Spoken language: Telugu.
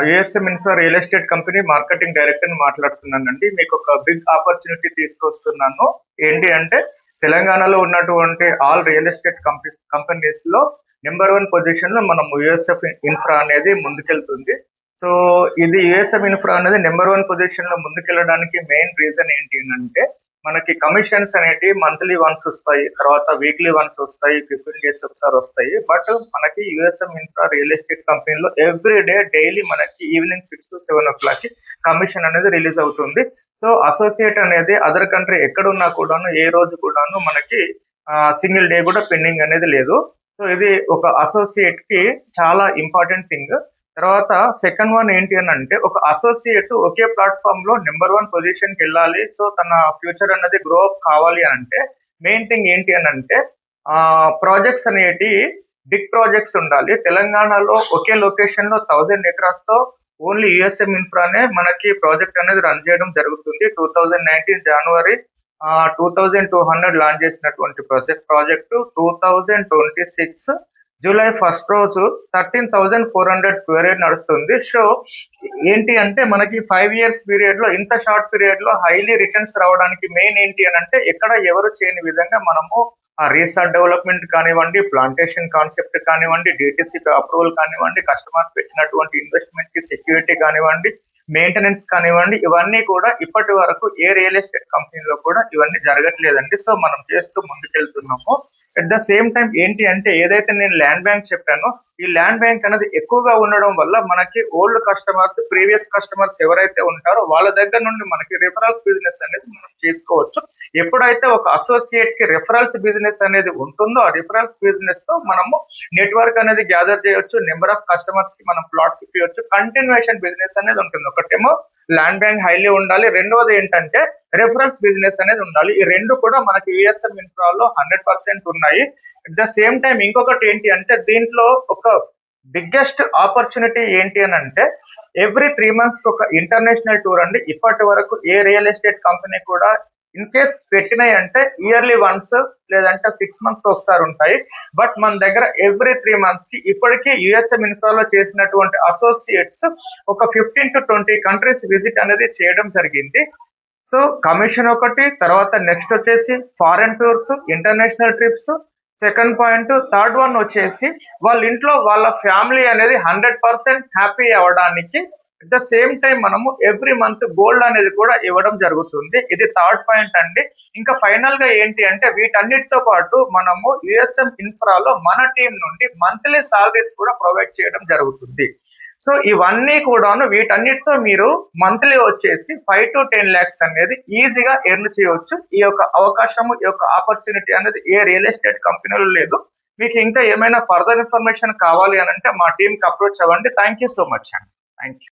USM infra real estate company marketing director మాట్లాడుతున్నానండి. మీకు ఒక బిగ్ ఆపర్చునిటీ తీసుకొస్తున్నాను. ఏంటి అంటే తెలంగాణలో ఉన్నటువంటి ఆల్ రియల్ ఎస్టేట్ కంపెనీస్ లో నెంబర్ 1 పొజిషన్ లో మనం యుఎస్ఎఫ్ ఇన్ఫ్రా అనేది ముందుకెళ్తుంది. సో ఇది యుఎస్ఎం ఇన్ఫ్రా అనేది నెంబర్ 1 పొజిషన్ లో ముందుకెళ్ళడానికి మెయిన్ రీజన్ ఏంటి అంటే మనకి కమిషన్స్ అనేటివి మంత్లీ వన్స్ వస్తాయి, తర్వాత వీక్లీ వన్స్ వస్తాయి, 15 డేస్ ఒకసారి వస్తాయి. బట్ మనకి యుఎస్ఎం ఇన్ఫ్రా రియల్ ఎస్టేట్ కంపెనీలో ఎవ్రీ డే డైలీ మనకి ఈవినింగ్ 6 to 7 o'clock కి కమిషన్ అనేది రిలీజ్ అవుతుంది. సో అసోసియేట్ అనేది అదర్ కంట్రీ ఎక్కడున్నా కూడాను ఏ రోజు కూడాను మనకి సింగిల్ డే కూడా పెండింగ్ అనేది లేదు. సో ఇది ఒక అసోసియేట్ కి చాలా ఇంపార్టెంట్ థింగ్. తర్వాత సెకండ్ వన్ ఏంటి అని అంటే ఒక అసోసియేట్ ఒకే ప్లాట్ఫామ్ లో నెంబర్ 1 పొజిషన్ కి వెళ్ళాలి, సో తన ఫ్యూచర్ అనేది గ్రో అప్ కావాలి అని అంటే మెయిన్ థింగ్ ఏంటి అని అంటే ప్రాజెక్ట్స్ అనేటి బిగ్ ప్రాజెక్ట్స్ ఉండాలి. తెలంగాణలో ఒకే లొకేషన్ లో 1000 acres తో ఓన్లీ యుఎస్ఎం ఇన్ఫ్రానే మనకి ప్రాజెక్ట్ అనేది రన్ చేయడం జరుగుతుంది. 2019 జనవరి 2200 లాంచ్ చేసినటువంటి ప్రాజెక్టు 2026 జూలై 1 రోజు 13,400 స్క్వేర్ యార్డ్ నడుస్తుంది. సో ఏంటి అంటే మనకి 5 years పీరియడ్ లో ఇంత షార్ట్ పీరియడ్ లో హైలీ రిటర్న్స్ రావడానికి మెయిన్ ఏంటి అని అంటే ఎక్కడ ఎవరు చేయని విధంగా మనము ఆ రీసార్ట్ డెవలప్మెంట్ కానివ్వండి, ప్లాంటేషన్ కాన్సెప్ట్ కానివ్వండి, డిటిసి అప్రూవల్ కానివ్వండి, కస్టమర్ పెట్టినటువంటి ఇన్వెస్ట్మెంట్ కి సెక్యూరిటీ కానివ్వండి, మెయింటెనెన్స్ కానివ్వండి, ఇవన్నీ కూడా ఇప్పటి వరకు ఏ రియల్ ఎస్టేట్ కంపెనీలో కూడా ఇవన్నీ జరగట్లేదండి. సో మనం చేస్తూ ముందుకెళ్తున్నాము. అట్ ద సేమ్ టైం ఏంటి అంటే ఏదైతే నేను ల్యాండ్ బ్యాంక్ చెప్పానో ఈ ల్యాండ్ బ్యాంక్ అనేది ఎక్కువగా ఉండడం వల్ల మనకి ఓల్డ్ కస్టమర్స్, ప్రీవియస్ కస్టమర్స్ ఎవరైతే ఉంటారో వాళ్ళ దగ్గర నుండి మనకి రిఫరల్స్ బిజినెస్ అనేది మనం చేసుకోవచ్చు. ఎప్పుడైతే ఒక అసోసియేట్ కి రిఫరల్స్ బిజినెస్ అనేది ఉంటుందో ఆ రిఫరల్స్ బిజినెస్ తో మనము నెట్వర్క్ అనేది గ్యాదర్ చేయొచ్చు, నెంబర్ ఆఫ్ కస్టమర్స్ కి మనం ప్లాట్స్ ఇప్పించవచ్చు, కంటిన్యూషన్ బిజినెస్ అనేది ఉంటుంది. ఒకటేమో ల్యాండ్ బ్యాంక్ హైలీ ఉండాలి, రెండవది ఏంటంటే రెఫరెన్స్ బిజినెస్ అనేది ఉండాలి. ఈ రెండు కూడా మనకి యుఎస్ఎం ఇన్ఫ్రాలో 100% ఉన్నాయి. అట్ ద సేమ్ టైం ఇంకొకటి ఏంటి అంటే దీంట్లో ఒక బిగ్గెస్ట్ ఆపర్చునిటీ ఏంటి అని అంటే ఎవ్రీ 3 months ఒక ఇంటర్నేషనల్ టూర్ అండి. ఇప్పటి వరకు ఏ రియల్ ఎస్టేట్ కంపెనీ కూడా ఇన్ కేస్ పెట్టినాయి అంటే ఇయర్లీ వన్స్ లేదంటే 6 months ఒకసారి ఉంటాయి. బట్ మన దగ్గర ఎవ్రీ 3 months కి ఇప్పటికీ యుఎస్ఎం ఇన్ఫ్రాలో చేసినటువంటి అసోసియేట్స్ ఒక 15 to 20 కంట్రీస్ విజిట్ అనేది చేయడం జరిగింది. సో కమిషన్ ఒకటి, తర్వాత నెక్స్ట్ వచ్చేసి foreign tours, international trips, second point, third one వచ్చేసి వాళ్ళ ఇంట్లో వాళ్ళ ఫ్యామిలీ అనేది 100% హ్యాపీ అవ్వడానికి అట్ ద సేమ్ టైం మనము ఎవ్రీ మంత్ గోల్డ్ అనేది కూడా ఇవ్వడం జరుగుతుంది. ఇది థర్డ్ పాయింట్ అండి. ఇంకా ఫైనల్ గా ఏంటి అంటే వీటన్నిటితో పాటు మనము యుఎస్ఎం ఇన్ఫ్రాలో మన టీం నుండి మంత్లీ సాలరీస్ కూడా ప్రొవైడ్ చేయడం జరుగుతుంది. సో ఇవన్నీ కూడాను వీటన్నిటితో మీరు మంత్లీ వచ్చేసి 5 to 10 lakhs అనేది ఈజీగా ఎర్న్ చేయవచ్చు. ఈ యొక్క అవకాశము, ఈ యొక్క ఆపర్చునిటీ అనేది ఏ రియల్ ఎస్టేట్ కంపెనీలో లేదు. మీకు ఇంకా ఏమైనా ఫర్దర్ ఇన్ఫర్మేషన్ కావాలి అని అంటే మా టీంకి అప్రోచ్ అవ్వండి. థ్యాంక్ యూ సో మచ్ అండి. Thank you.